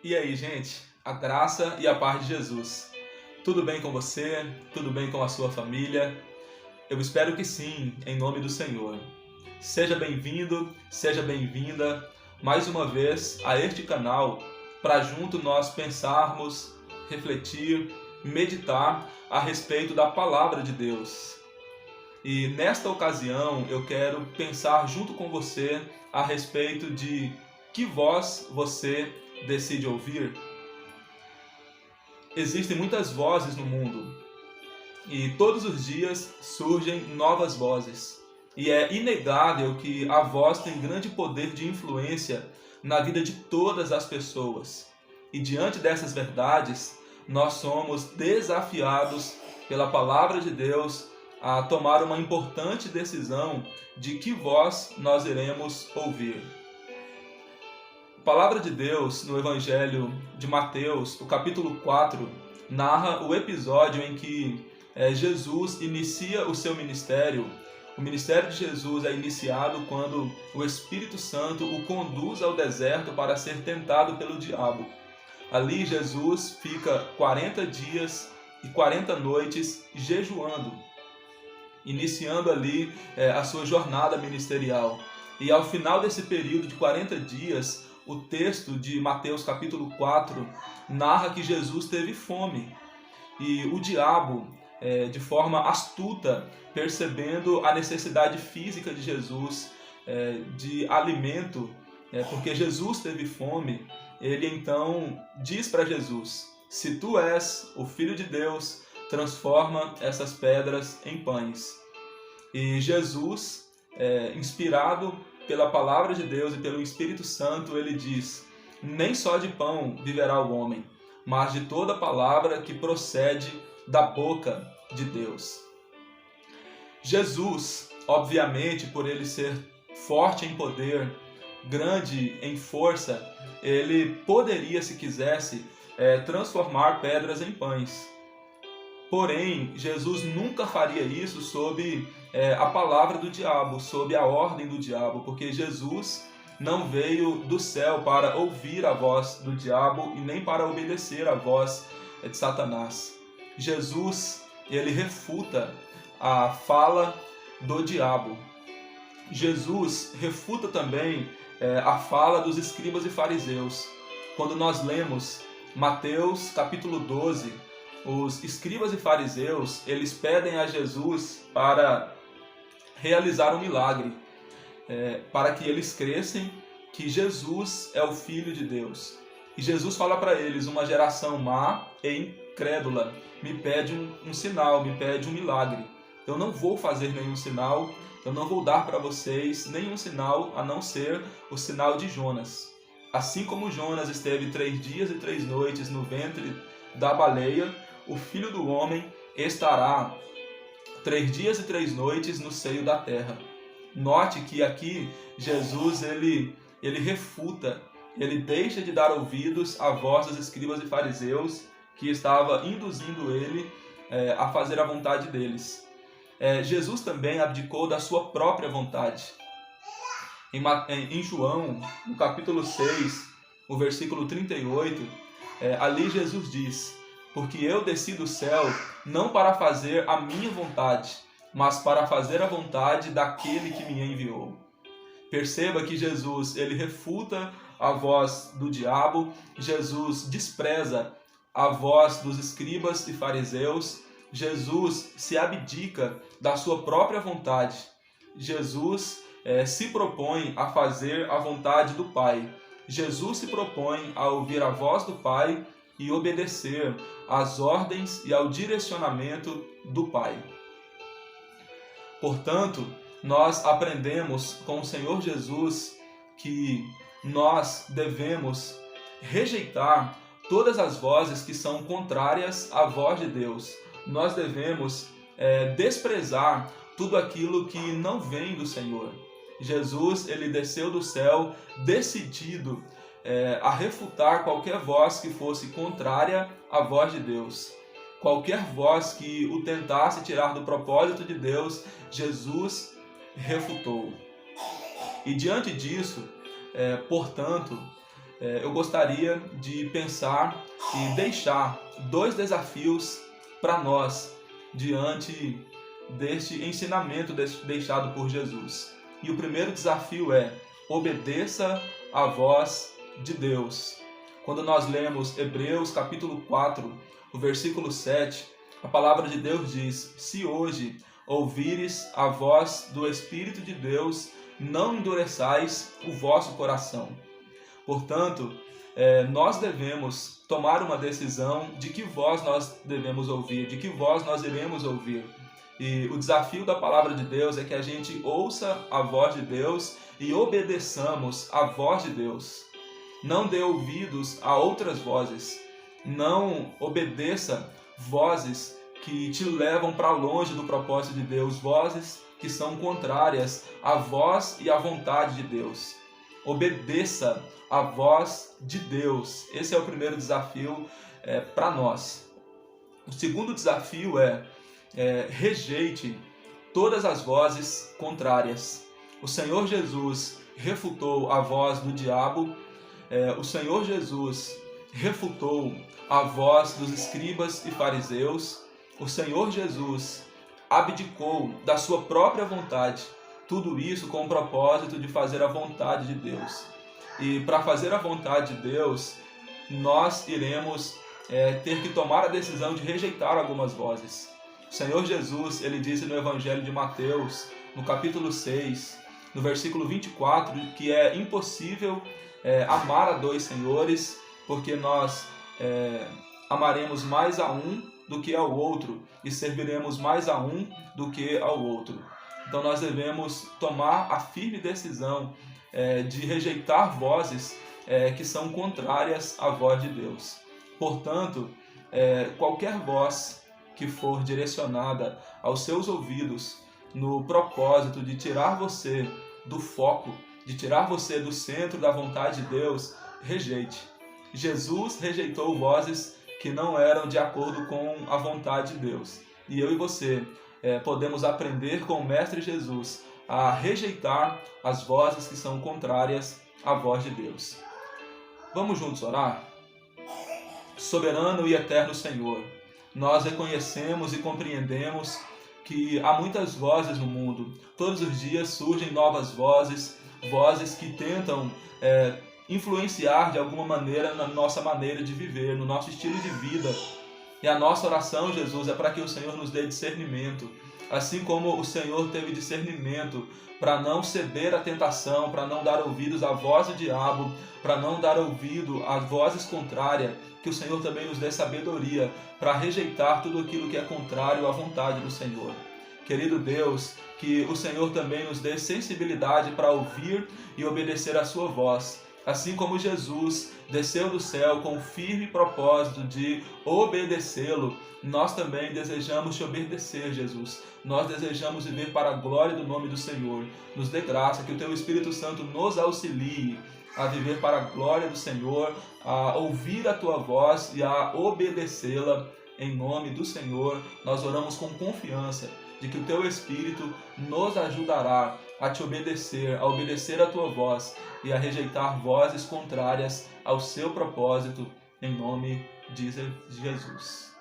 E aí, gente? A graça e a paz de Jesus. Tudo bem com você? Tudo bem com a sua família? Eu espero que sim, em nome do Senhor. Seja bem-vindo, seja bem-vinda mais uma vez a este canal para junto nós pensarmos, refletir, meditar a respeito da palavra de Deus. E nesta ocasião eu quero pensar junto com você a respeito de que voz você decide ouvir. Existem muitas vozes no mundo e todos os dias surgem novas vozes. E é inegável que a voz tem grande poder de influência na vida de todas as pessoas. E diante dessas verdades, nós somos desafiados pela palavra de Deus a tomar uma importante decisão de que voz nós iremos ouvir. A palavra de Deus no Evangelho de Mateus, o capítulo 4, narra o episódio em que Jesus inicia o seu ministério. O ministério de Jesus é iniciado quando o Espírito Santo o conduz ao deserto para ser tentado pelo diabo. Ali Jesus fica 40 dias e 40 noites jejuando, iniciando ali a sua jornada ministerial. E ao final desse período de 40 dias, o texto de Mateus capítulo 4 narra que Jesus teve fome. E o diabo, de forma astuta, percebendo a necessidade física de Jesus de alimento, porque Jesus teve fome, ele então diz para Jesus: se tu és o Filho de Deus, transforma essas pedras em pães. E Jesus, inspirado pela palavra de Deus e pelo Espírito Santo, ele diz: nem só de pão viverá o homem, mas de toda palavra que procede da boca de Deus. Jesus, obviamente, por ele ser forte em poder, grande em força, ele poderia, se quisesse, transformar pedras em pães. Porém, Jesus nunca faria isso sob a palavra do diabo, sob a ordem do diabo, porque Jesus não veio do céu para ouvir a voz do diabo e nem para obedecer a voz de Satanás. Jesus, ele refuta a fala do diabo. Jesus refuta também a fala dos escribas e fariseus. Quando nós lemos Mateus capítulo 12, os escribas e fariseus, eles pedem a Jesus para realizar um milagre, para que eles cresçam que Jesus é o Filho de Deus. E Jesus fala para eles: uma geração má e incrédula me pede um sinal, me pede um milagre. Eu não vou fazer nenhum sinal, eu não vou dar para vocês nenhum sinal a não ser o sinal de Jonas. Assim como Jonas esteve 3 dias e 3 noites no ventre da baleia, o Filho do Homem estará 3 dias e 3 noites no seio da terra. Note que aqui Jesus ele refuta, ele deixa de dar ouvidos à voz dos escribas e fariseus que estava induzindo ele a fazer a vontade deles. Jesus também abdicou da sua própria vontade. Em João, no capítulo 6, o versículo 38, ali Jesus diz: porque eu desci do céu não para fazer a minha vontade, mas para fazer a vontade daquele que me enviou. Perceba que Jesus ele refuta a voz do diabo, Jesus despreza a voz dos escribas e fariseus, Jesus se abdica da sua própria vontade, Jesus se propõe a fazer a vontade do Pai, Jesus se propõe a ouvir a voz do Pai e obedecer às ordens e ao direcionamento do Pai. Portanto, nós aprendemos com o Senhor Jesus que nós devemos rejeitar todas as vozes que são contrárias à voz de Deus. Nós devemos desprezar tudo aquilo que não vem do Senhor. Jesus, ele desceu do céu decidido a refutar qualquer voz que fosse contrária à voz de Deus. Qualquer voz que o tentasse tirar do propósito de Deus, Jesus refutou. E diante disso, portanto, eu gostaria de pensar e deixar 2 desafios para nós diante deste ensinamento deixado por Jesus. E o primeiro desafio é: obedeça à voz de Deus. Quando nós lemos Hebreus capítulo 4, o versículo 7, a palavra de Deus diz: se hoje ouvires a voz do Espírito de Deus, não endureçais o vosso coração. Portanto, nós devemos tomar uma decisão de que voz nós devemos ouvir, de que voz nós iremos ouvir. E o desafio da palavra de Deus é que a gente ouça a voz de Deus e obedeçamos a voz de Deus. Não dê ouvidos a outras vozes. Não obedeça vozes que te levam para longe do propósito de Deus, vozes que são contrárias à voz e à vontade de Deus. Obedeça a voz de Deus. Esse é o primeiro desafio para nós. O segundo desafio é rejeite todas as vozes contrárias. O Senhor Jesus refutou a voz do diabo, o Senhor Jesus refutou a voz dos escribas e fariseus, o Senhor Jesus abdicou da sua própria vontade, tudo isso com o propósito de fazer a vontade de Deus. E para fazer a vontade de Deus, nós iremos ter que tomar a decisão de rejeitar algumas vozes. O Senhor Jesus, ele disse no Evangelho de Mateus, no capítulo 6, no versículo 24, que é impossível amar a 2 senhores, porque nós amaremos mais a um do que ao outro e serviremos mais a um do que ao outro. Então nós devemos tomar a firme decisão de rejeitar vozes que são contrárias à voz de Deus. Portanto, qualquer voz que for direcionada aos seus ouvidos no propósito de tirar você do foco, de tirar você do centro da vontade de Deus, rejeite. Jesus rejeitou vozes que não eram de acordo com a vontade de Deus. E eu e você podemos aprender com o Mestre Jesus a rejeitar as vozes que são contrárias à voz de Deus. Vamos juntos orar? Soberano e eterno Senhor, nós reconhecemos e compreendemos que há muitas vozes no mundo. Todos os dias surgem novas vozes, vozes que tentam influenciar de alguma maneira na nossa maneira de viver, no nosso estilo de vida. E a nossa oração, Jesus, é para que o Senhor nos dê discernimento. Assim como o Senhor teve discernimento para não ceder à tentação, para não dar ouvidos à voz do diabo, para não dar ouvido às vozes contrárias, que o Senhor também nos dê sabedoria para rejeitar tudo aquilo que é contrário à vontade do Senhor. Querido Deus, que o Senhor também nos dê sensibilidade para ouvir e obedecer à sua voz. Assim como Jesus desceu do céu com o firme propósito de obedecê-lo, nós também desejamos te obedecer, Jesus. Nós desejamos viver para a glória do nome do Senhor. Nos dê graça, que o Teu Espírito Santo nos auxilie a viver para a glória do Senhor, a ouvir a Tua voz e a obedecê-la. Em nome do Senhor, nós oramos com confiança de que o Teu Espírito nos ajudará a te obedecer, a obedecer a Tua voz e a rejeitar vozes contrárias ao Seu propósito, em nome de Jesus.